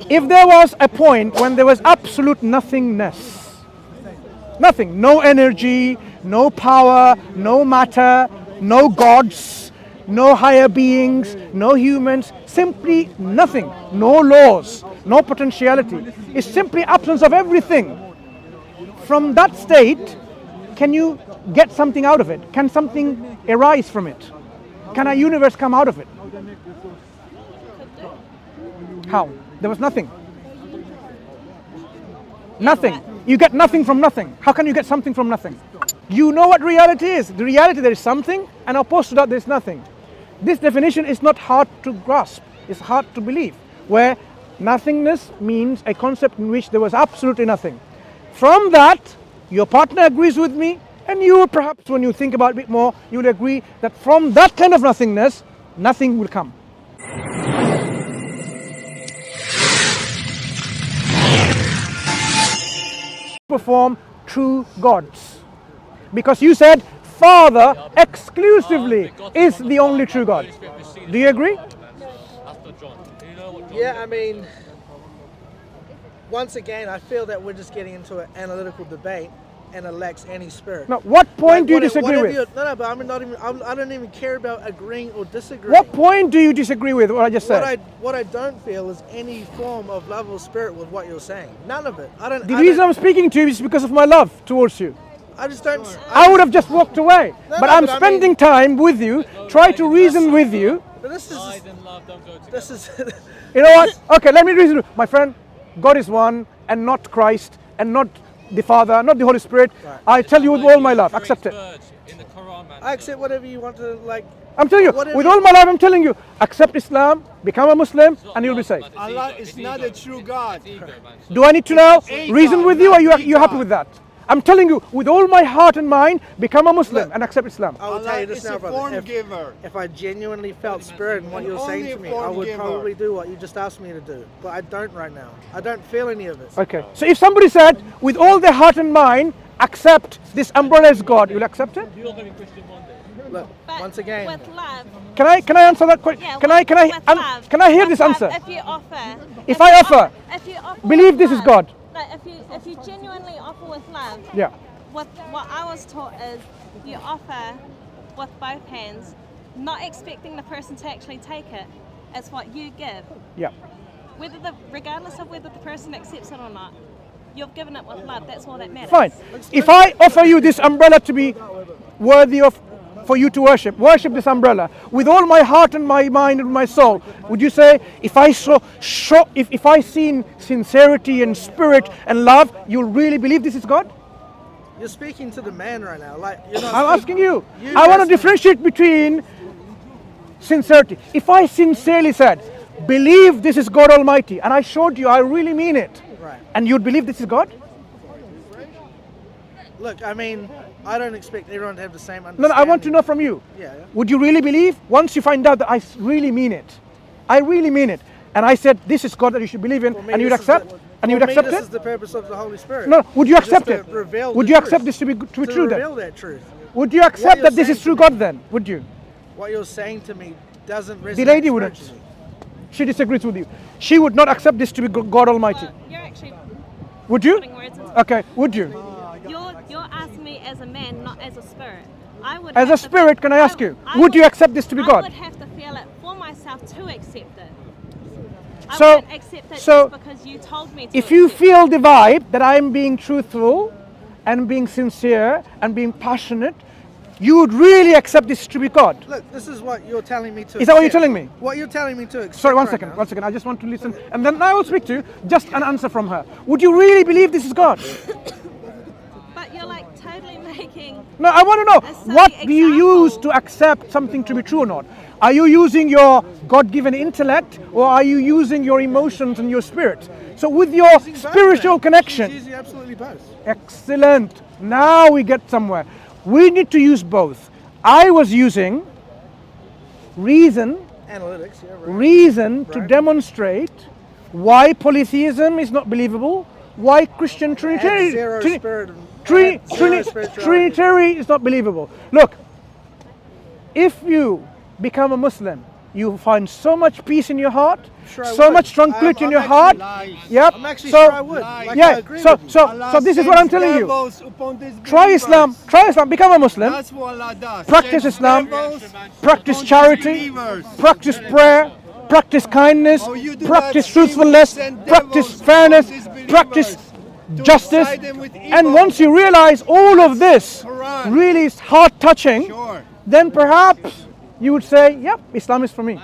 If there was a point when there was absolute nothingness, nothing, no energy, no power, no matter, no gods, no higher beings, no humans, simply nothing, no laws, no potentiality. It's simply absence of everything. From that state, can you get something out of it? Can something arise from it? Can a universe come out of it? How? There was nothing. Nothing. You get nothing from nothing. How can you get something from nothing? You know what reality is. The reality, there is something, and opposed to that, there is nothing. This definition is not hard to grasp. It's hard to believe. Where nothingness means a concept in which there was absolutely nothing. From that, your partner agrees with me, and you perhaps, when you think about it a bit more, you will agree that from that kind of nothingness, nothing will come. Perform true gods, because you said Father exclusively is the only true God. Do you agree? Yeah, I mean, once again, I feel that we're just getting into an analytical debate, and it lacks any spirit. Now, what point do you disagree with? No, but I don't even care about agreeing or disagreeing. What point do you disagree with what I just said? What I don't feel is any form of love or spirit with what you're saying. None of it. The reason I'm speaking to you is because of my love towards you. I just don't. I would have just walked away. But I'm spending time with you, try to reason with you. But this is. You know what? Okay, let me reason. My friend, God is one, and not Christ, and not the Father, not the Holy Spirit. Right. I tell you with all my love, accept it. I accept whatever you want to, like. I'm telling you, with all my life, I'm telling you, accept Islam, become a Muslim, and you'll be saved. Allah is not a true God. Do I need to now reason with you, or are you happy with that? I'm telling you, with all my heart and mind, become a Muslim and accept Islam. I will tell you this now, brother. If I genuinely felt spirit in what you're saying to me, I would probably do what you just asked me to do. But I don't right now. I don't feel any of it. Okay. So if somebody said, with all their heart and mind, accept this umbrella as God, you'll accept it? Look, once again. With love. Can I answer that question? Yeah, can I hear this answer? If you offer. If I offer, believe this is God. If you genuinely offer with love, yeah. What I was taught is you offer with both hands, not expecting the person to actually take it. It's what you give. Yeah. Regardless of whether the person accepts it or not, you've given it with love. That's all that matters. Fine. If I offer you this umbrella to be worthy of, for you to worship this umbrella with all my heart and my mind and my soul, would you say, if I see sincerity and spirit and love, you'll really believe this is God? You're speaking to the man right now. Like, you're not I'm asking you. I want to differentiate between sincerity. If I sincerely said, believe this is God Almighty, and I showed you I really mean it, right, and you'd believe this is God? Look, I mean, I don't expect everyone to have the same understanding. No, I want to know from you. Yeah. Would you really believe? Once you find out that I really mean it, and I said this is God that you should believe in, and you'd accept, This is the purpose of the Holy Spirit. No, would you accept it? Would you accept this to be true then? Reveal that truth. Would you accept that this is true God then? Would you? What you're saying to me doesn't resonate. The lady wouldn't. She disagrees with you. She would not accept this to be God Almighty. You're actually. Would you? Putting words into Okay. Would you? You're asking me as a man, not as a spirit. I would. As a spirit, can I ask you? Would you accept this to be God? I would have to feel it for myself to accept it. So, I wouldn't accept it just because you told me to. If you feel the vibe that I'm being truthful and being sincere and being passionate, you would really accept this to be God. Look, this is what you're telling me to accept. Is that what you're telling me? What you're telling me to accept. Sorry, one second. I just want to listen. And then I will speak to you. Just an answer from her. Would you really believe this is God? But you're like totally making... No, I want to know. What do you use to accept something to be true or not? Are you using your God-given intellect, or are you using your emotions and your spirit? So with your spiritual connection... She's using absolutely both. Excellent. Now we get somewhere. We need to use both. I was using reason, analytics, yeah, right. Reason to demonstrate why polytheism is not believable, why Christian Trinitarian Trinitary is not believable. Look, if you become a Muslim you find so much peace in your heart, Sure I so would. much tranquility in your actually heart. lies. Yep. I'm actually so, sure I would. Like, I yeah. agree So, with you. so this is what I'm telling you. Try Islam. Try Islam. Become a Muslim. That's what Allah does. Practice Sends Islam. devils Practice upon charity. disbelievers. Practice prayer. Practice kindness. Oh, you do Practice that, truthfulness. send Practice devils fairness. upon disbelievers Practice to justice. incite them with And evil. once you realize all of this Quran. really is heart touching, Sure. then perhaps you would say, yep, Islam is for me.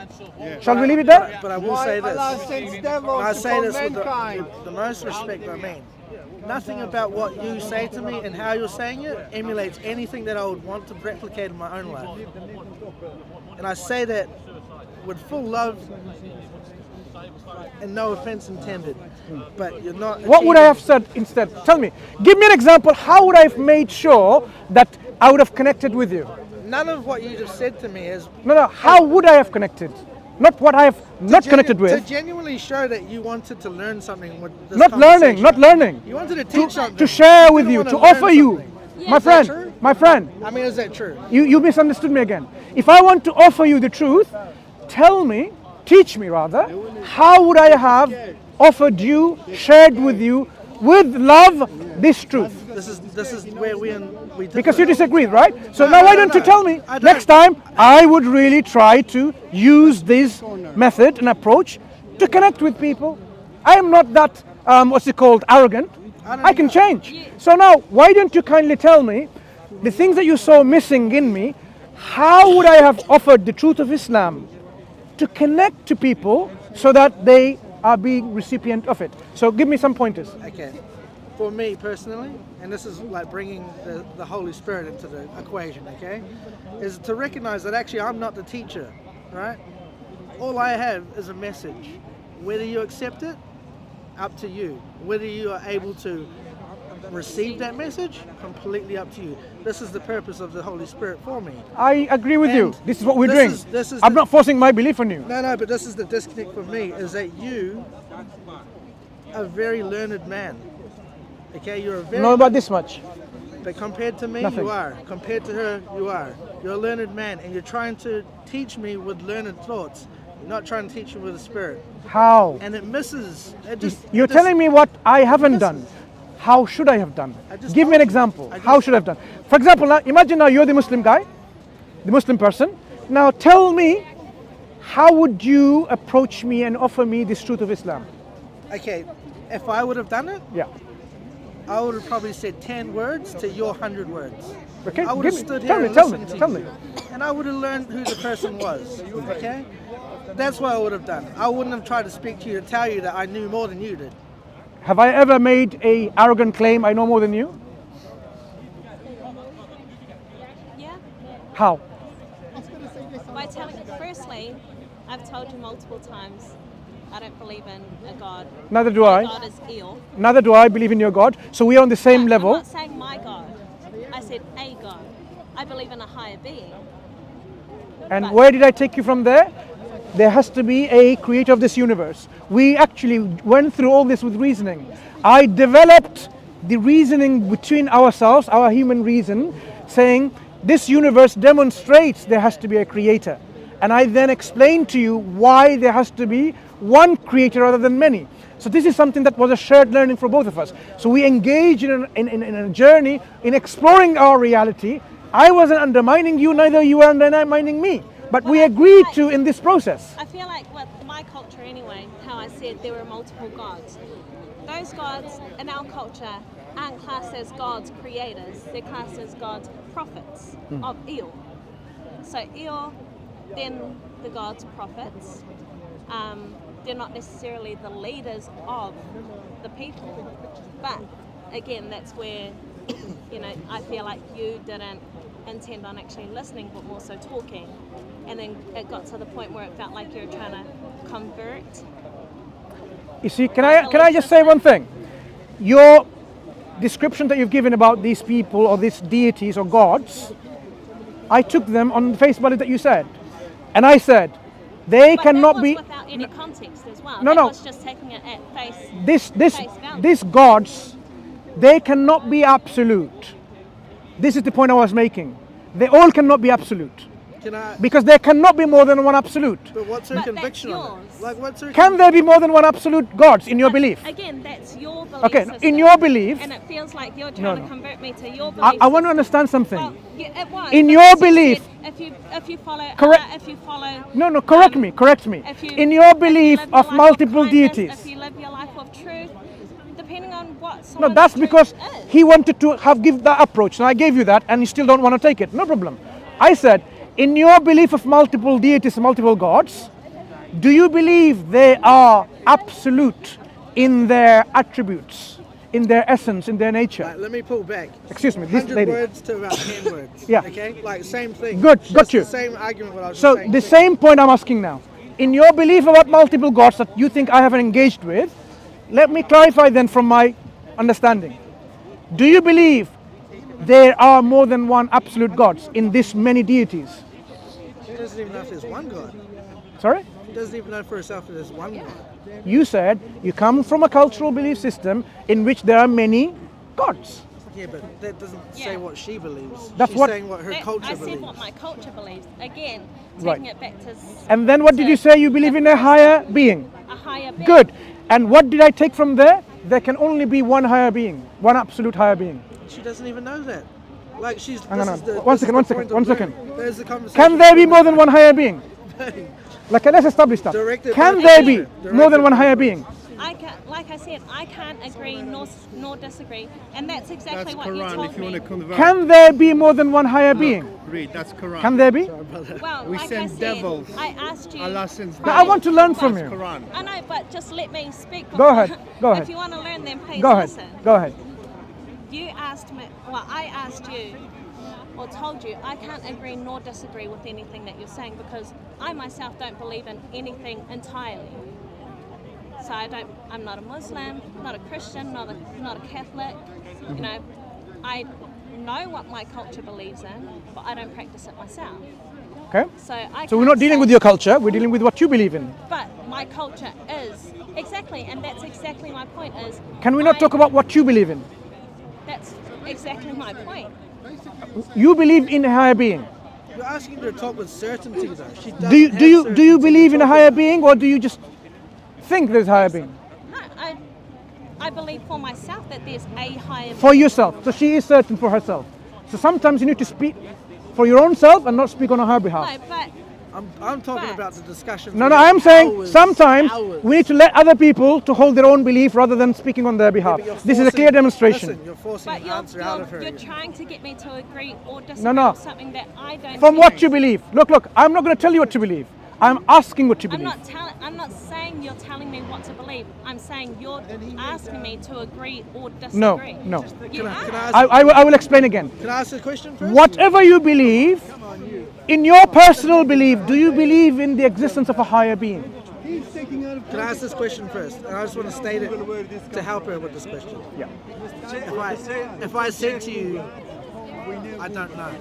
Shall we leave it there? But I will Why say this. Allah sends devils I say upon this with mankind. the most respect I mean. Nothing about what you say to me and how you're saying it emulates anything that I would want to replicate in my own life. And I say that with full love and no offense intended. But you're not. What would I have said instead? Tell me. Give me an example. How would I have made sure that I would have connected with you? None of what you just said to me is No. How would I have connected? Not what I have not connected to with. genuinely show that you wanted to learn something with this Not learning. conversation. Not learning. You wanted to teach something. To share You with didn't you. want To learn offer you. something. My Is that friend. true? My friend. I mean, is that true? You misunderstood me again. If I want to offer you the truth, tell me, teach me rather, how would I have offered you, shared with you, with love, this truth? This is where we differ. Because you disagreed, right? So No, now no, why no, don't you no. tell me? I don't. Next time, I would really try to use this method and approach to connect with people. I am not that, arrogant. I can change. So now, why don't you kindly tell me the things that you saw missing in me, how would I have offered the truth of Islam to connect to people so that they are being recipient of it? So give me some pointers. Okay. For me personally, and this is like bringing the Holy Spirit into the equation, okay, is to recognize that actually I'm not the teacher, right? All I have is a message. Whether you accept it, up to you. Whether you are able to receive that message, completely up to you. This is the purpose of the Holy Spirit for me. I agree with you. And This is what we're this doing. is I'm the- not forcing my belief on you. No, but this is the disconnect for me, is that you are a very learned man. Okay, you're a very Know about this much. But compared to me, Nothing. you are. Compared to her, you are. You're a learned man, and you're trying to teach me with learned thoughts. You're not trying to teach me with a spirit. How? And it misses. It just. You're telling me what I haven't done. How should I have done? I just Give me an told you. example. I just- How should I have done? For example, now imagine now you're the Muslim guy, the Muslim person. Now tell me, how would you approach me and offer me this truth of Islam? Okay, if I would have done it, Yeah. I would have probably said 10 words to your 100 words. Okay. I would Give have me- stood tell here me, and tell me, listened to tell you. me. And I would have learned who the person was. Okay? That's what I would have done. I wouldn't have tried to speak to you to tell you that I knew more than you did. Have I ever made a arrogant claim I know more than you? Yeah. How? By telling, firstly, I've told you multiple times, I don't believe in a God. Neither do My I. God is ill. Neither do I believe in your God. So we are on the same But level. I'm not saying my God. I said a God. I believe in a higher being. And where did I take you from there? There has to be a creator of this universe. We actually went through all this with reasoning. I developed the reasoning between ourselves, our human reason, saying this universe demonstrates there has to be a creator. And I then explained to you why there has to be one creator rather than many. So this is something that was a shared learning for both of us. So we engaged in a journey in exploring our reality. I wasn't undermining you, neither you were undermining me. But we agreed to in this process. I feel like with my culture anyway, how I said there were multiple gods. Those gods in our culture aren't classed as God's creators, they're classed as God's prophets of Il. So Il, then the God's prophets, they're not necessarily the leaders of the people. But again, that's where, I feel like you didn't intend on actually listening, but more so talking. And then it got to the point where it felt like you were trying to convert. You see, can I just say one thing? Your description that you've given about these people or these deities or gods, I took them on the face value that you said. And I said, they But cannot that was be... without any context as well. No, that no. was just taking it at face value. These gods, they cannot be absolute. This is the point I was making. They all cannot be absolute. Can I? Because there cannot be more than one absolute. But what's her But that's conviction on yours. it? Like, what's her? Can there be more than one absolute gods in your belief? Again, that's your belief Okay, system. in your belief, And it feels like you're No, trying no. to convert me to your belief I want to system. understand something. Well, yeah, it was. In but your you belief- said if you follow Correct. Allah, if you follow No, correct me. if you- In your if you belief live your of life multiple kindness, deities. if you live your life of truth, depending on what No, someone's that's truth because is. he wanted to give that approach. And I gave you that, and you still don't want to take it. No problem. I said, in your belief of multiple deities, multiple gods, do you believe they are absolute in their attributes, in their essence, in their nature? Like, let me pull back. Excuse me, this 100 lady. words to about 10 words. Yeah. Okay? Like, same thing. Good, Just got you. The same argument what I was So just saying. the same point I'm asking now. In your belief about multiple gods that you think I haven't engaged with, let me clarify then from my understanding. Do you believe there are more than one absolute gods in this many deities? She doesn't even know if there's one God. Sorry? She doesn't even know for herself that there's one God. You said you come from a cultural belief system in which there are many gods. Yeah, but that doesn't Yeah. say what she believes. That's She's what- saying what her culture I said believes. what my culture believes. Again, Right. taking it back to And then what did you say? You believe in a higher being. a higher being. Good. And what did I take from there? There can only be one higher being, one absolute higher being. She doesn't even know that. Like, she's. Hang this on, is the, one this second, is one the second, point of one second. learning. There's the conversation. Can there be more than one higher being? Like, let's establish that. Directed Can by there culture. be Directed more than one by higher culture. being? Like I said, I can't agree nor disagree, and that's exactly That's what you Quran told if you want me. to convert. Can there be more than one higher being? Read, that's Quran. Can there be? Well, We like send I said, devils. I asked you. Allah sends No, I want to learn from That's you. Quran. I know, but just let me speak. Go ahead, go ahead. If you want to learn, then please Go ahead. listen. Go ahead. You asked me. Well, I asked you, or told you, I can't agree nor disagree with anything that you're saying because I myself don't believe in anything entirely. So I'm not a Muslim, not a Christian, not a Catholic. You know, I know what my culture believes in, but I don't practice it myself. Okay. So we're not dealing with your culture. We're dealing with what you believe in. But my culture is exactly, and that's exactly my point. Is Can we not talk about what you believe in? That's exactly my point. You believe in a higher being. You're asking her to talk with certainty, though. She doesn't Do you have do you certainty to believe in a talk higher about. being, or do you just think there's a higher being? No, I believe for myself that there's a higher. For yourself. So she is certain for herself. So sometimes you need to speak for your own self and not speak on her behalf. No, but I'm talking But- about the discussion. No, I am saying sometimes we need to let other people to hold their own belief rather than speaking on their behalf. This is a clear demonstration. Listen, you're forcing but an answer out of her. you're trying to get me to agree or disagree No. with something that I don't. From what agree you with. believe. Look, I'm not going to tell you what to believe. I'm asking what you I'm believe. not saying you're telling me what to believe. I'm saying you're asking me to agree or No, disagree. no. You Can I are. ask, I will explain again. can I ask a question first? Whatever you believe, in your personal belief, do you believe in the existence of a higher being? Can I ask this question first? And I just want to state it to help her with this question. Yeah. If I said to you, I don't know,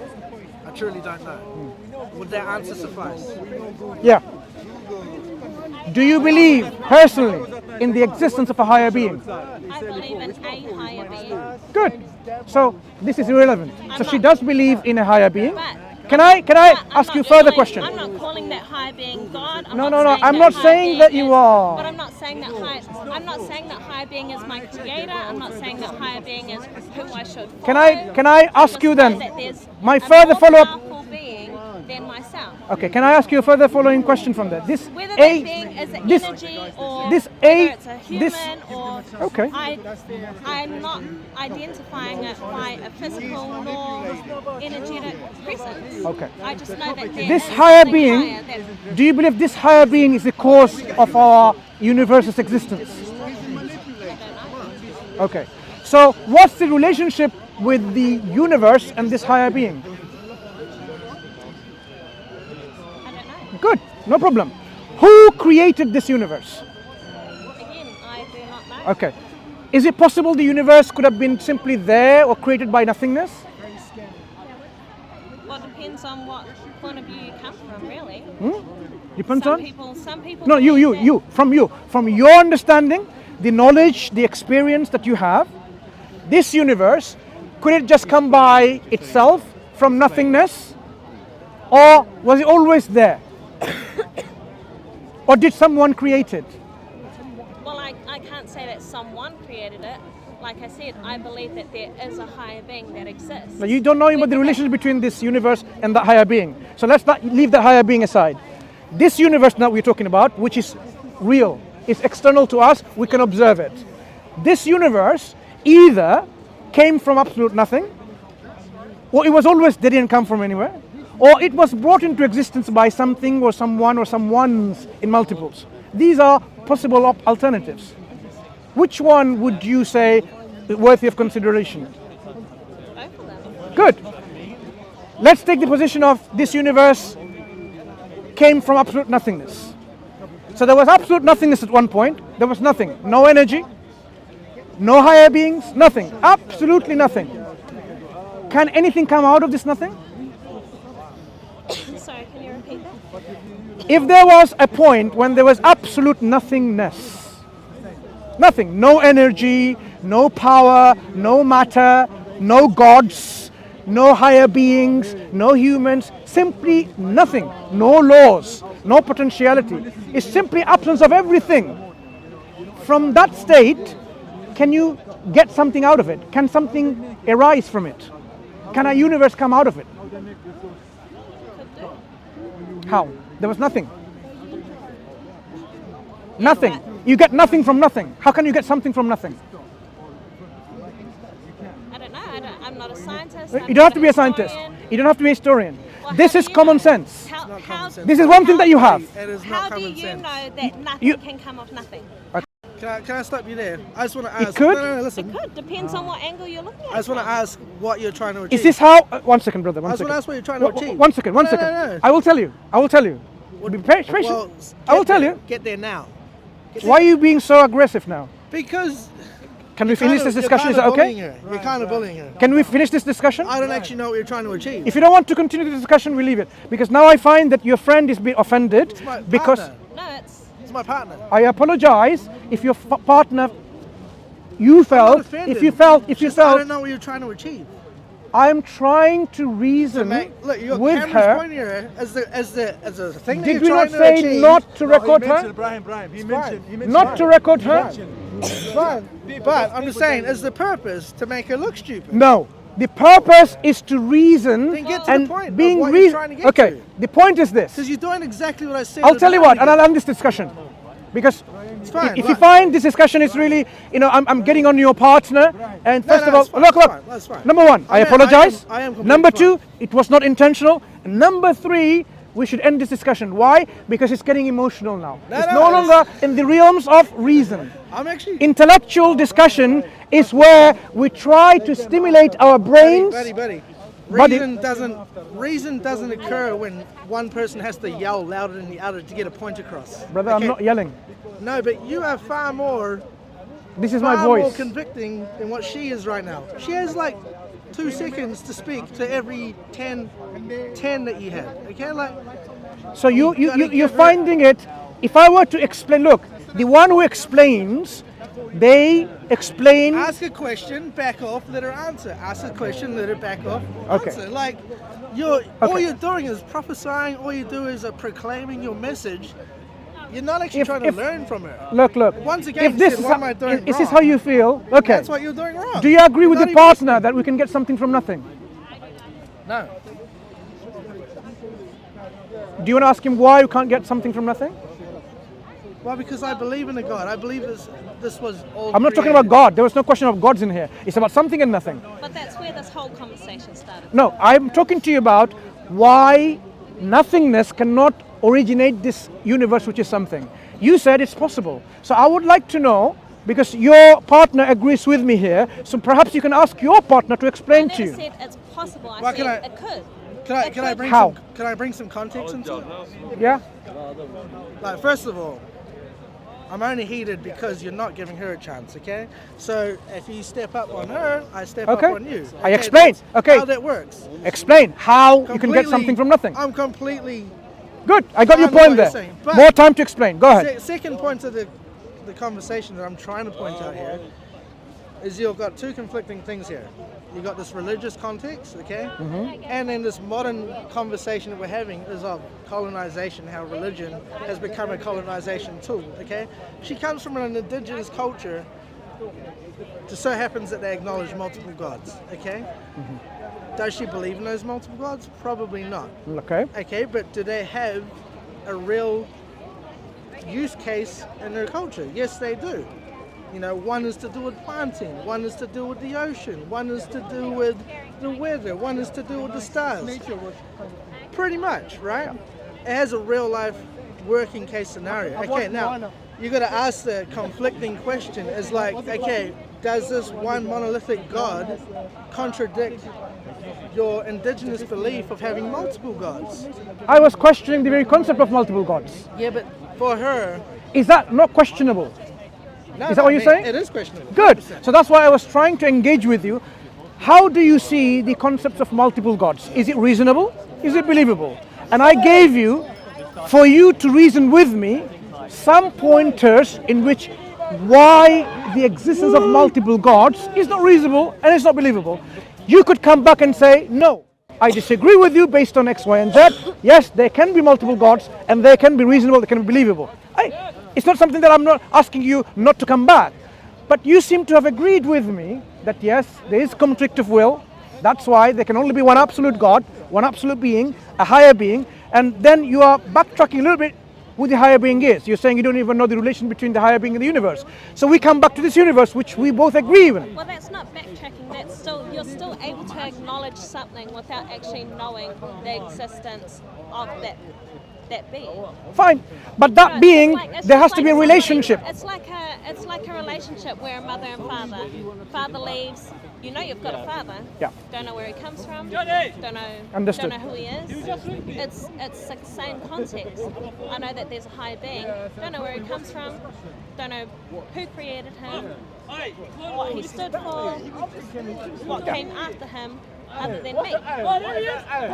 I truly don't know, would that answer suffice? Yeah. Do you believe personally in the existence of a higher being? I believe in a higher being. Good. So this is irrelevant. So she does believe in a higher being. But Can I but ask I'm you not further calling- question? I'm not calling that higher being God. No, I'm not saying that you are. But I'm not saying that higher being is my creator. I'm not saying that higher being is who I should follow. Can I ask you then? That there's My a further more follow-up. powerful being than myself. Okay, can I ask you a further following question from that? This Whether that being is an this energy or this whether a- it's a human this- or Okay. I'm not identifying it by a physical nor energetic presence. Okay. I just know that there This is higher something being, higher that- do you believe this higher being is the cause of our universe's existence? Okay. So what's the relationship with the universe and this higher being? I don't know. Good, no problem. Who created this universe? Again, I do not know. Okay. Is it possible the universe could have been simply there or created by nothingness? Well, it depends on what point of view you come from, really. Depends Some on? people. No, believe that- from your understanding, the knowledge, the experience that you have, this universe, could it just come by itself from nothingness? Or was it always there? Or did someone create it? Well, I can't say that someone created it. Like I said, I believe that there is a higher being that exists. Now, you don't know about the relationship between this universe and that higher being. So let's not leave that higher being aside. This universe now we're talking about, which is real, is external to us, we can observe it. This universe either came from absolute nothing, or it was always, they didn't come from anywhere, or it was brought into existence by something or someone or someone's in multiples. These are possible alternatives. Which one would you say is worthy of consideration? Both of them. Good. Let's take the position of this universe came from absolute nothingness. So there was absolute nothingness at one point. There was nothing. No energy, no higher beings, nothing. Absolutely nothing. Can anything come out of this nothing? Sorry, can you repeat that? If there was a point when there was absolute nothingness, nothing, no energy, no power, no matter, no gods, no higher beings, no humans, simply nothing, no laws, no potentiality. It's simply absence of everything. From that state, can you get something out of it? Can something arise from it? Can a universe come out of it? How? There was nothing. Nothing. You get nothing from nothing. How can you get something from nothing? I don't know. I'm not a scientist. You don't have to be a scientist. You don't have to be a historian. Well, This how is do you common know? sense. How This is one thing that you have. It is how not do common you sense. know that nothing You- can come of nothing? Can I stop you there? I just want to ask. could? No, It listen. could. Depends on what angle you're looking at. I just want to from. ask what you're trying to achieve. Is this how? One second, brother. I One just want second. to ask what you're trying to achieve. One second. One No, second. no, no. I will tell you. I will tell you. Be patient. Well, I will get tell there. you. Get there now. Why are you being so aggressive now? Because Can we finish this you're discussion? Is kinda that bullying okay? her. You're kind of bullying her. Can we finish this discussion? I don't actually know what you're trying to achieve. If you don't want to continue the discussion, we leave it. Because now I find that your friend is being offended It's my because partner. No, it's It's my partner. I apologize if your partner, you I'm not felt, offended. if you felt, It's just I felt, don't know what you're trying to achieve. I'm trying to reason Look, your with camera's her. pointing at her as the thing that Did you're we not trying to say achieve. not to record her? Brian. He fine. mentioned Not to record her? But I'm just saying, is the purpose to make her look stupid? No. The purpose is to reason Then get to the and point of being what you're trying to get Okay, to. the point is this. Because you're doing exactly what I said. I'll at tell the you what, and beginning. I'll end this discussion. Because It's fine, if you look. find this discussion is really, I'm getting on your partner, and first no, of all, it's fine, look, it's fine, that's fine. number one, I apologize. I am completely Number fine. two, it was not intentional. And number three, we should end this discussion. Why? Because it's getting emotional now. It's no it's- longer in the realms of reason. I'm actually. Intellectual discussion is where we try to stimulate our brains. Buddy. Buddy. Reason doesn't occur when one person has to yell louder than the other to get a point across. Brother, I'm Okay? not yelling. No, but you are far more My more voice. convicting than what she is right now. She has like 2 seconds to speak to every 10 that you have. Okay, like. So gotta you're give her- finding it. If I were to explain, look, the one who explains, they explain. Ask a question, back off, let her answer. Ask a question, let her back off, Okay. answer. Like, all Okay. you're doing is prophesying. All you do is proclaiming your message. You're not actually If- trying to learn from her. Look. Once again, If you this said, is, what am I doing is this wrong? how you feel? Okay. That's what you're doing wrong. Do you agree You're with not the even partner listening. that we can get something from nothing? No. Do you want to ask him why you can't get something from nothing? Well, because I believe in a God. I believe this was all. I'm not talking created. about God. There was no question of gods in here. It's about something and nothing. but that's where this whole conversation started. No, I'm talking to you about why nothingness cannot originate this universe, which is something. You said it's possible. So I would like to know, because your partner agrees with me here, so perhaps you can ask your partner to I explain never to you. said it's possible. I Well, said can I- it could. Can I It can I could. bring How? some context into it? Yeah? Like, first of all, I'm only heated because you're not giving her a chance, okay? So if you step up on her, I step Okay. up on you. I Okay, explain. that's Okay. how that works. Explain how you can get Completely- something from nothing. I'm completely. Good. I got your I know point what there. you're saying, but- More time to explain. Go ahead. Second point of the conversation that I'm trying to point out here is you've got two conflicting things here. You've got this religious context, okay? And then this modern conversation that we're having is of colonization, how religion has become a colonization tool, okay? She comes from an indigenous culture. Just so happens that they acknowledge multiple gods, okay? Does she believe in those multiple gods? Probably not. Okay. Okay, but do they have a real use case in their culture? Yes, they do. You know, one is to do with planting, one is to do with the ocean, one is to do with the weather, one is to do with the stars. Pretty much, right? It has a real life working case scenario. Okay, now you got to ask the conflicting question is like, okay, does this one monolithic God contradict your indigenous belief of having multiple gods? I was questioning the very concept of multiple gods. Yeah, but for her... Is that not questionable? No, is that what you're saying? It is questionable. Good. So that's why I was trying to engage with you. How do you see the concepts of multiple gods? Is it reasonable? Is it believable? And I gave you, for you to reason with me, some pointers in which why the existence of multiple gods is not reasonable and it's not believable. You could come back and say, no, I disagree with you based on X, Y, and Z. Yes, there can be multiple gods and they can be reasonable, they can be believable. It's not something that I'm not asking you not to come back. But you seem to have agreed with me that yes, there is conflict of will. That's why there can only be one absolute God, one absolute being, a higher being. And then you are backtracking a little bit who the higher being is. You're saying you don't even know the relation between the higher being and the universe. So we come back to this universe, which we both agree with. Well, that's not backtracking. That's still, you're still able to acknowledge something without actually knowing the existence of that being. Fine, but that being, there has to be a relationship. It's like a relationship where a mother and father leaves. You know you've got a father. Yeah. Don't know where he comes from. Don't know. Understood. Don't know who he is. It's the same context. I know that there's a higher being. Don't know where he comes from. Don't know who created him. What he stood for. What came after him. Other than me.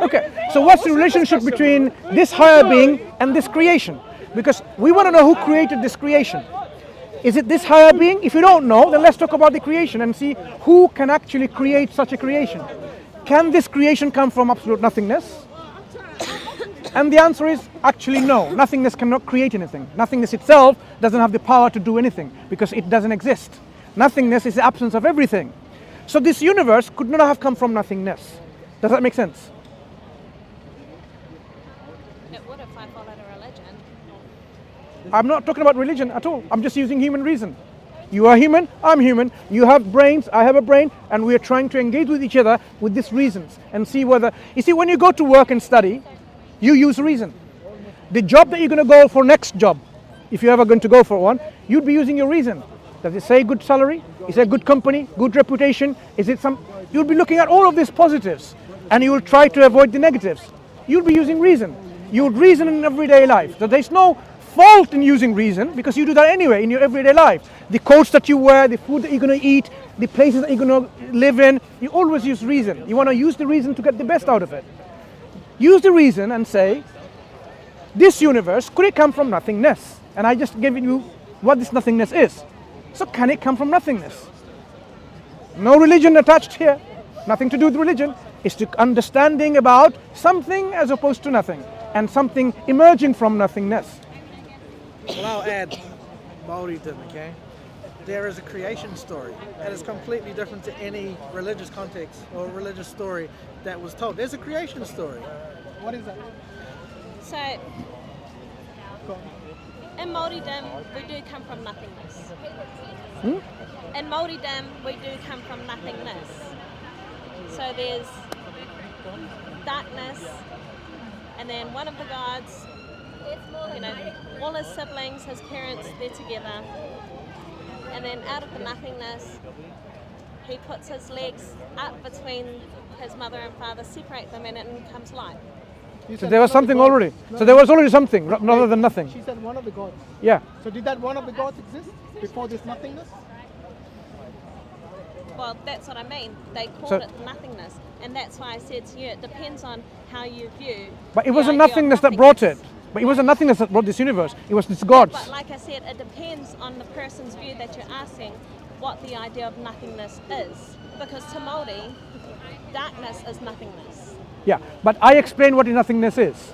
Okay, so what's the relationship between this higher being and this creation? Because we want to know who created this creation. Is it this higher being? If you don't know, then let's talk about the creation and see who can actually create such a creation. Can this creation come from absolute nothingness? And the answer is actually no. Nothingness cannot create anything. Nothingness itself doesn't have the power to do anything because it doesn't exist. Nothingness is the absence of everything. So this universe could not have come from nothingness. Does that make sense? It would if I followed a religion. I'm not talking about religion at all. I'm just using human reason. You are human, I'm human. You have brains, I have a brain, and we are trying to engage with each other with these reasons and see whether... You see, when you go to work and study, you use reason. The job that you're going to go for next job, if you're ever going to go for one, you'd be using your reason. Does it say good salary? Is it a good company? Good reputation? Is it some... You'll be looking at all of these positives and you will try to avoid the negatives. You'll be using reason. You would reason in everyday life. So there's no fault in using reason because you do that anyway in your everyday life. The coats that you wear, the food that you're going to eat, the places that you're going to live in, you always use reason. You want to use the reason to get the best out of it. Use the reason and say, this universe, could it come from nothingness? And I just gave you what this nothingness is. So can it come from nothingness? No religion attached here. Nothing to do with religion. It's to understanding about something as opposed to nothing. And something emerging from nothingness. Well, I'll add Maoridom, okay? There is a creation story that is completely different to any religious context or religious story that was told. There's a creation story. What is that? So, in Māoridom, we do come from nothingness. In Māoridom, we do come from nothingness. So there's darkness, and then one of the gods, you know, all his siblings, his parents, they're together. And then out of the nothingness, he puts his legs up between his mother and father, separate them, and it comes light. So there was something already. So there was already something, rather than nothing. She said one of the gods. Yeah. So did that one of the gods exist before this nothingness? Well, that's what I mean. They called it nothingness. And that's why I said to you, it depends on how you view. But it wasn't nothingness that brought it. But it wasn't nothingness that brought this universe. It was this gods. But like I said, it depends on the person's view that you're asking. what the idea of nothingness is. Because to Māori, darkness is nothingness. Yeah, but I explain what nothingness is.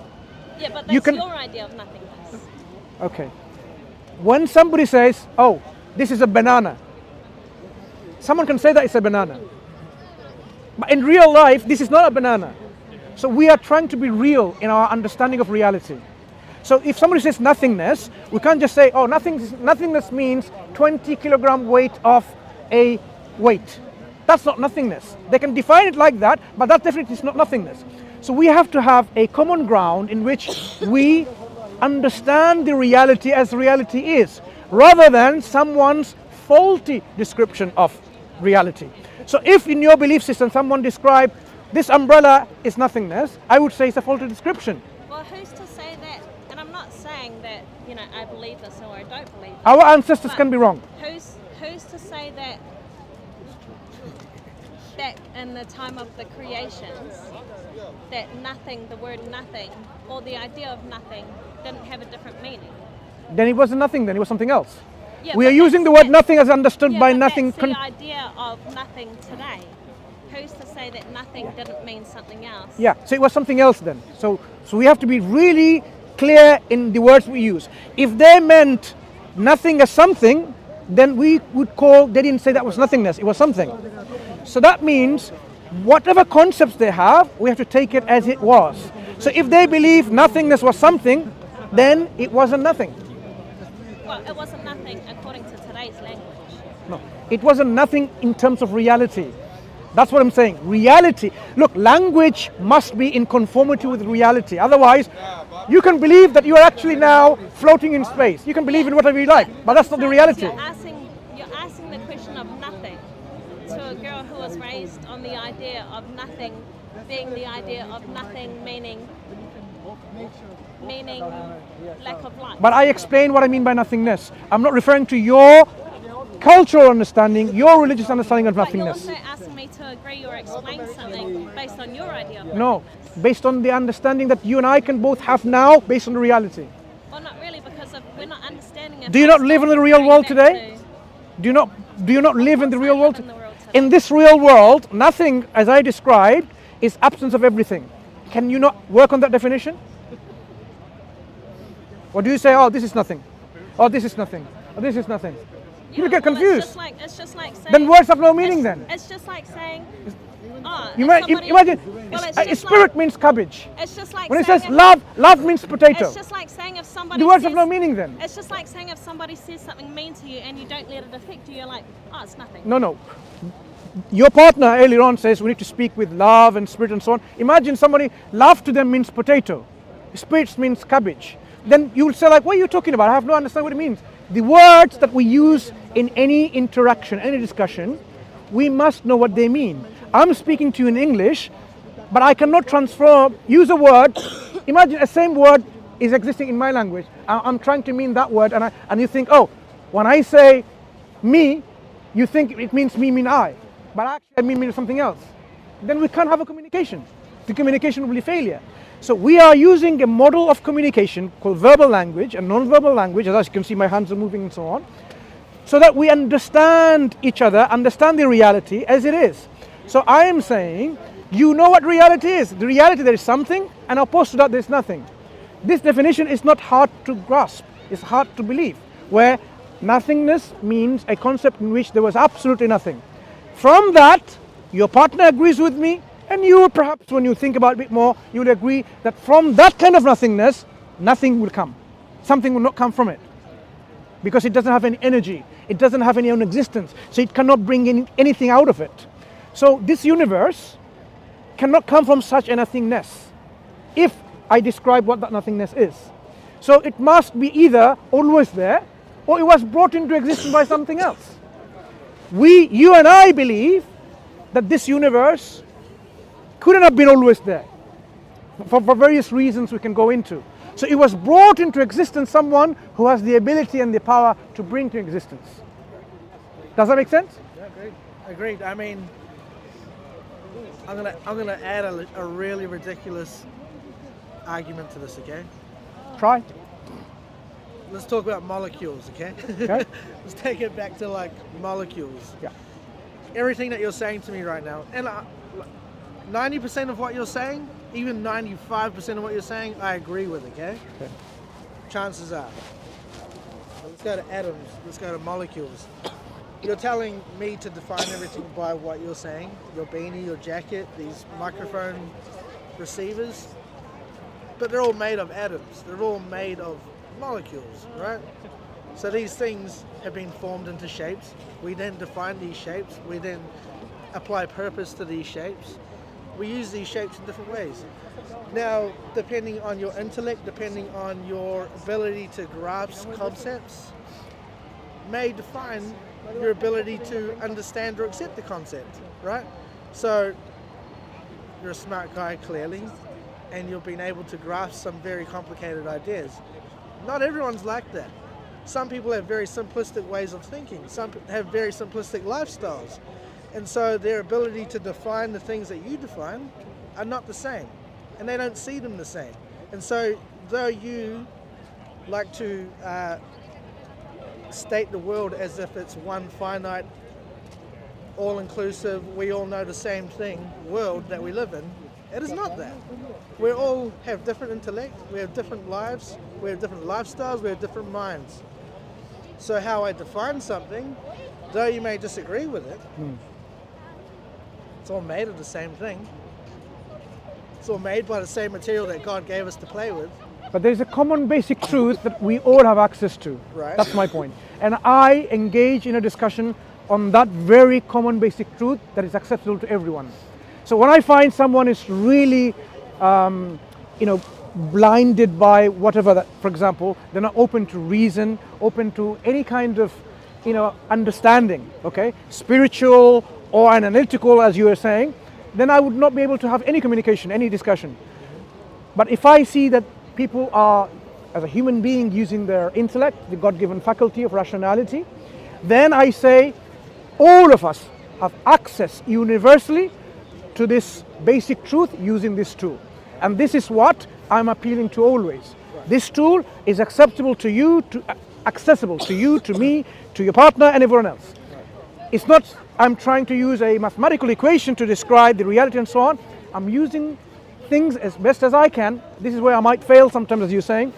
Yeah, but You that's can- your idea of nothingness. Okay. When somebody says, oh, this is a banana, someone can say that it's a banana. But in real life, this is not a banana. So we are trying to be real in our understanding of reality. So if somebody says nothingness, we can't just say, oh, nothingness means 20 kilogram weight of a weight. That's not nothingness. They can define it like that, but that definitely is not nothingness. So we have to have a common ground in which we understand the reality as reality is, rather than someone's faulty description of reality. So if in your belief system someone described this umbrella is nothingness, I would say it's a faulty description. Well, who's to say that? And I'm not saying that, I believe this or I don't believe this. Our ancestors But can be wrong. Who's to say that back in the time of the creations, that nothing, the word nothing, or the idea of nothing, didn't have a different meaning? Then it wasn't nothing, then it was something else. Yeah, We but are using the that's- word nothing as understood yeah, by but nothing. That's the idea of nothing today. Who's to say that nothing didn't mean something else? Yeah, so it was something else then. So we have to be really clear in the words we use. If they meant nothing as something, then we would they didn't say that was nothingness, it was something. So that means whatever concepts they have, we have to take it as it was. So if they believe nothingness was something, then it wasn't nothing. Well, it wasn't nothing according to today's language. No, it wasn't nothing in terms of reality. That's what I'm saying. Reality. Look, language must be in conformity with reality. Otherwise, you can believe that you are actually now floating in space. You can believe in whatever you like, but that's not the reality. You're asking the question of nothing to a girl who was raised on the idea of nothing being the idea of nothing meaning lack of life. But I explain what I mean by nothingness. I'm not referring to your cultural understanding, your religious understanding of But you're nothingness. also asking me to agree or explain something based on your idea of No, nothingness. based on the understanding that you and I can both have now, based on the reality. Well, not really, because if we're not understanding it. Do you not live in the real world today? Do you not live in the real world? in the world today. In this real world, nothing, as I described, is absence of everything. Can you not work on that definition? Or do you say, oh, this is nothing, or this is nothing, or this is nothing? You Yeah, get well, confused. It's just like saying. Then words have no meaning then. It's just like saying. Imagine, well, it's a just spirit means cabbage. It's just like When it saying says love means potato. It's just like saying if somebody. The words says, have no meaning then. It's just like saying if somebody says something mean to you and you don't let it affect you, you're like, oh, it's nothing. No. Your partner earlier on says we need to speak with love and spirit and so on. Imagine somebody, love to them means potato, spirits means cabbage. Then you will say like, what are you talking about? I have no understanding what it means. The words that we use in any interaction, any discussion, we must know what they mean. I'm speaking to you in English, but I cannot use a word. Imagine a same word is existing in my language. I'm trying to mean that word, and you think, oh, when I say me, you think it means me, mean I. But actually I mean something else. Then we can't have a communication. The communication will be failure. So we are using a model of communication called verbal language and non-verbal language, as you can see my hands are moving and so on, so that we understand each other, understand the reality as it is. So I am saying, you know what reality is. The reality, there is something, and opposed to that there is nothing. This definition is not hard to grasp, it's hard to believe, where nothingness means a concept in which there was absolutely nothing. From that, your partner agrees with me, and you perhaps, when you think about it a bit more, you will agree that from that kind of nothingness, nothing will come. Something will not come from it. Because it doesn't have any energy, it doesn't have any own existence, so it cannot bring anything out of it. So this universe cannot come from such a nothingness, if I describe what that nothingness is. So it must be either always there, or it was brought into existence by something else. You and I believe that this universe couldn't have been always there, for various reasons we can go into. So it was brought into existence someone who has the ability and the power to bring to existence. Does that make sense? Yeah, agreed. I mean, I'm gonna add a really ridiculous argument to this, okay? Try. let's talk about molecules, okay? Okay. Let's take it back to like molecules. Yeah. Everything that you're saying to me right now, and 90% of what you're saying, even 95% of what you're saying, I agree with, okay? Okay. Chances are. Let's go to atoms, let's go to molecules. You're telling me to define everything by what you're saying, your beanie, your jacket, these microphone receivers, but they're all made of atoms, they're all made of molecules, right? So these things have been formed into shapes. We then define these shapes. We then apply purpose to these shapes. We use these shapes in different ways. Now, depending on your intellect, depending on your ability to grasp concepts, may define your ability to understand or accept the concept, right? So you're a smart guy, clearly, and you've been able to grasp some very complicated ideas. Not everyone's like that. Some people have very simplistic ways of thinking. Some have very simplistic lifestyles. And so their ability to define the things that you define are not the same. And they don't see them the same. And so though you like to state the world as if it's one finite, all-inclusive, we all know the same thing world that we live in, it is not that. We all have different intellect, we have different lives, we have different lifestyles, we have different minds. So how I define something, though you may disagree with it, it's all made of the same thing. It's all made by the same material that God gave us to play with. But there's a common basic truth that we all have access to. Right. That's my point. And I engage in a discussion on that very common basic truth that is acceptable to everyone. So when I find someone is really, blinded by whatever, that, for example, they're not open to reason, open to any kind of, understanding, okay, spiritual or analytical, as you were saying, then I would not be able to have any communication, any discussion. But if I see that people are, as a human being, using their intellect, the God-given faculty of rationality, then I say all of us have access universally to this basic truth using this tool. And this is what I'm appealing to always. This tool is acceptable to you, accessible to you, to me, to your partner, and everyone else. It's not I'm trying to use a mathematical equation to describe the reality and so on. I'm using things as best as I can. This is where I might fail sometimes, as you're saying,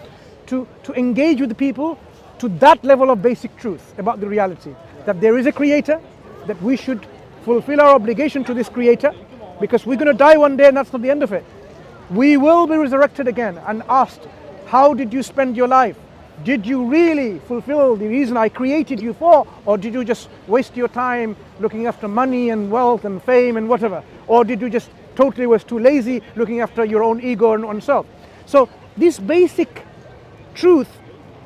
to engage with the people to that level of basic truth about the reality. That there is a creator, that we should fulfill our obligation to this creator, because we're going to die one day and that's not the end of it. We will be resurrected again and asked, how did you spend your life? Did you really fulfill the reason I created you for, or did you just waste your time looking after money and wealth and fame and whatever? Or did you just totally was too lazy looking after your own ego and oneself? So this basic truth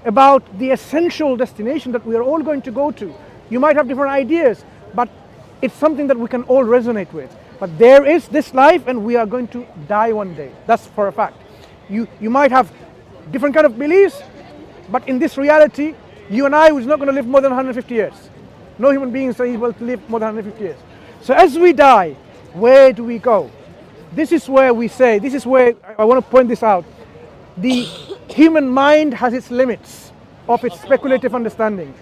about the essential destination that we are all going to go to, you might have different ideas, but it's something that we can all resonate with. But there is this life and we are going to die one day. That's for a fact. You might have different kind of beliefs, but in this reality, you and I was not going to live more than 150 years. No human being is able to live more than 150 years. So as we die, where do we go? This is where we say, this is where I want to point this out. The human mind has its limits of its speculative understanding.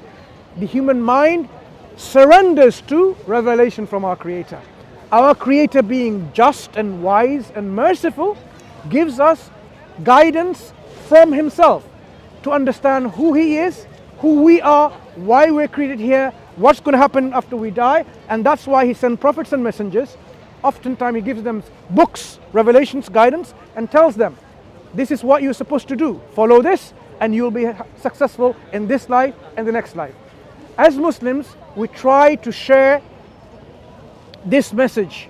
The human mind surrenders to revelation from our Creator. Our Creator, being just and wise and merciful, gives us guidance from Himself to understand who He is, who we are, why we're created here, what's going to happen after we die. And that's why He sends prophets and messengers. Oftentimes He gives them books, revelations, guidance, and tells them, this is what you're supposed to do. Follow this and you'll be successful in this life and the next life. As Muslims, we try to share this message,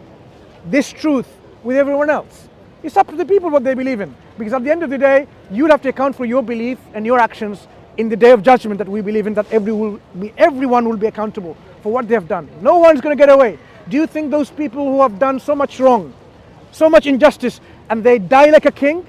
this truth with everyone else. It's up to the people what they believe in. Because at the end of the day, you'll have to account for your belief and your actions in the day of judgment that we believe in, that everyone will be accountable for what they have done. No one's going to get away. Do you think those people who have done so much wrong, so much injustice, and they die like a king,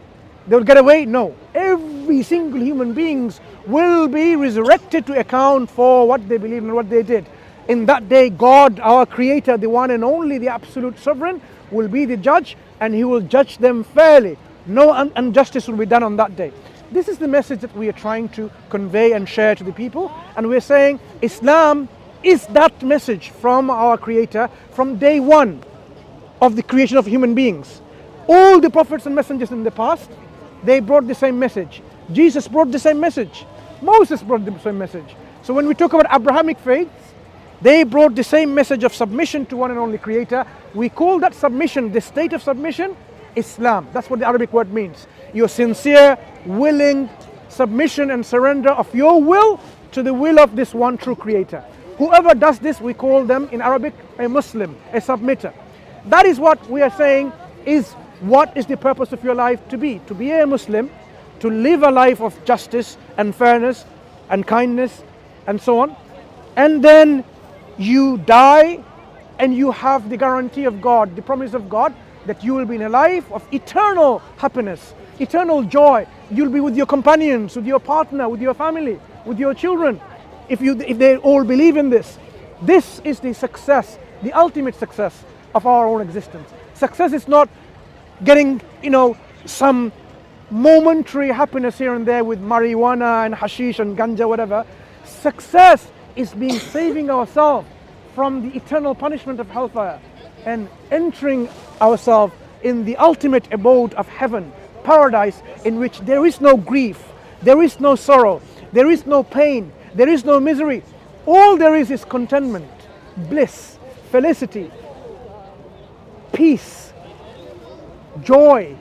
they will get away? No. Every single human beings will be resurrected to account for what they believe and what they did. In that day, God, our Creator, the one and only, the absolute sovereign, will be the judge, and He will judge them fairly. No injustice will be done on that day. This is the message that we are trying to convey and share to the people. And we're saying Islam is that message from our Creator from day one of the creation of human beings. All the prophets and messengers in the past, they brought the same message. Jesus brought the same message. Moses brought the same message. So when we talk about Abrahamic faiths, they brought the same message of submission to one and only Creator. We call that submission, the state of submission, Islam. That's what the Arabic word means. Your sincere, willing submission and surrender of your will to the will of this one true Creator. Whoever does this, we call them in Arabic a Muslim, a submitter. That is what we are saying is what is the purpose of your life to be a Muslim, to live a life of justice and fairness and kindness and so on. And then you die and you have the guarantee of God, the promise of God, that you will be in a life of eternal happiness, eternal joy. You'll be with your companions, with your partner, with your family, with your children. If they all believe in this, this is the success, the ultimate success of our own existence. Success is not getting, some momentary happiness here and there with marijuana and hashish and ganja, whatever. Success is saving ourselves from the eternal punishment of hellfire and entering ourselves in the ultimate abode of heaven, paradise, in which there is no grief, there is no sorrow, there is no pain, there is no misery. All there is contentment, bliss, felicity, peace, joy,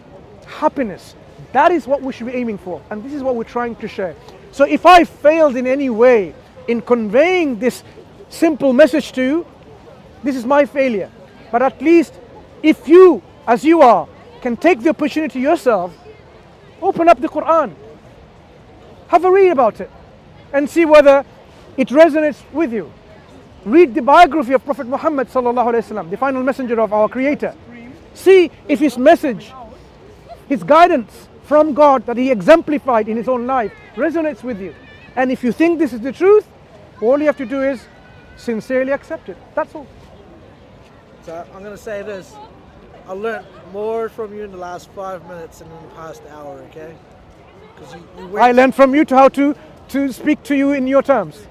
happiness. That is what we should be aiming for, and this is what we're trying to share. So if I failed in any way in conveying this simple message to you, this is my failure. But at least if you, as you are, can take the opportunity yourself, open up the Quran, have a read about it, and see whether it resonates with you. Read the biography of Prophet Muhammad sallallahu alaihi wasallam, the final messenger of our Creator. See if his message, his guidance from God that he exemplified in his own life resonates with you. And if you think this is the truth, all you have to do is sincerely accept it. That's all. So I'm going to say this. I learned more from you in the last 5 minutes than in the past hour, okay? Because I learned from you to how to speak to you in your terms.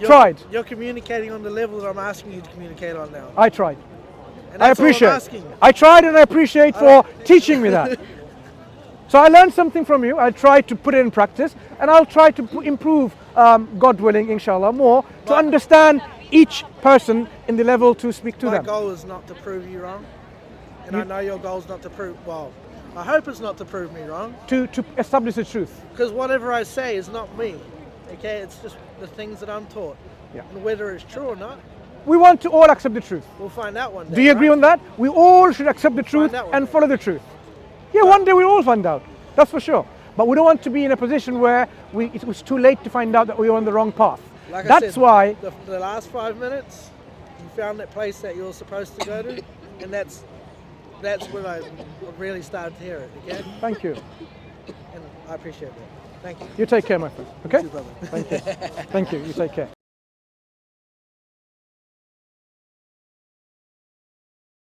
Tried. You're communicating on the level that I'm asking you to communicate on now. I tried. And I that's all I'm appreciate. asking. I tried, and I appreciate for teaching me that. So I learned something from you. I'll try to put it in practice, and I'll try to improve, God willing, inshallah, more to understand each person in the level to speak to My them. goal is not to prove you wrong, and I know your goal is not to prove. Well, I hope it's not to prove me wrong. To establish the truth. Because whatever I say is not me. Okay, it's just the things that I'm taught. Yeah. And whether it's true or not, We want to all accept the truth. we'll find out one day. Do you agree right? on that? We all should accept the truth out one and day. follow the truth. Yeah, one day we'll all find out. That's for sure. But we don't want to be in a position where it was too late to find out that we were on the wrong path. Like I That's said, why the last 5 minutes, you found that place that you're supposed to go to, and that's when I really started to hear it. Okay, Thank you. and I appreciate that. Thank you. You take care, my friend. Okay? You too, brother. Thank you. Thank you. You take care.